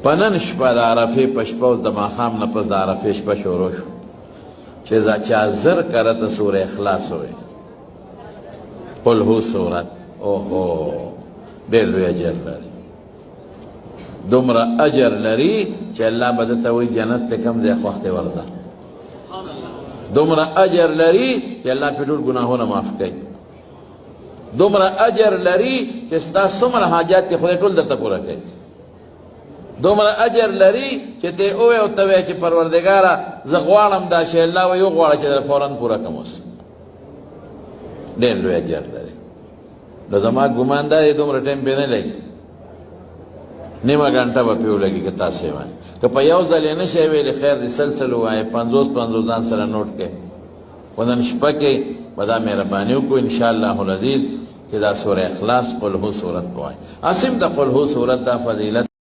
په نن شپه د عرفې په شپه اوس د ماښام نه پس د عرفې شپه شروع شو چې دا چا زر کرته سوره اخلاص ووایي قل هو سورت اوهو ډېر لوی اجر لري دومره اجر لري چې الله به درته وایي جنت ته کوم ځای خوښ دی ورځه دومره اجر لري چې الله پرې ټول ګناهونه معاف کوي دومره اجر لري چې ستا څومره حاجات دي خدای ټول درته پوره کوي دومره اجر لري چې ته ووایې او ته وایې چې پروردګاره زه غواړم دا شی الله وایي وغواړه چې در فوراً پوره کړم اوس ډېر لوی اجر لري نو زما ګمان دا دی دومره ټایم پرې نه لګي نیمه ګنټه به پرې ولګي که تاسو یې وایئ که په یو ځل یې نه شی ویلې خیر دی سلسل ووایې 50 ځان سره نوټ کړئ په نن شپه کې به دا مهرباني وکړو انشاءالله العزیز چې دا سوره اخلاص قل هو صورت ووایي اسیم د قل هو صورت دا فضیلت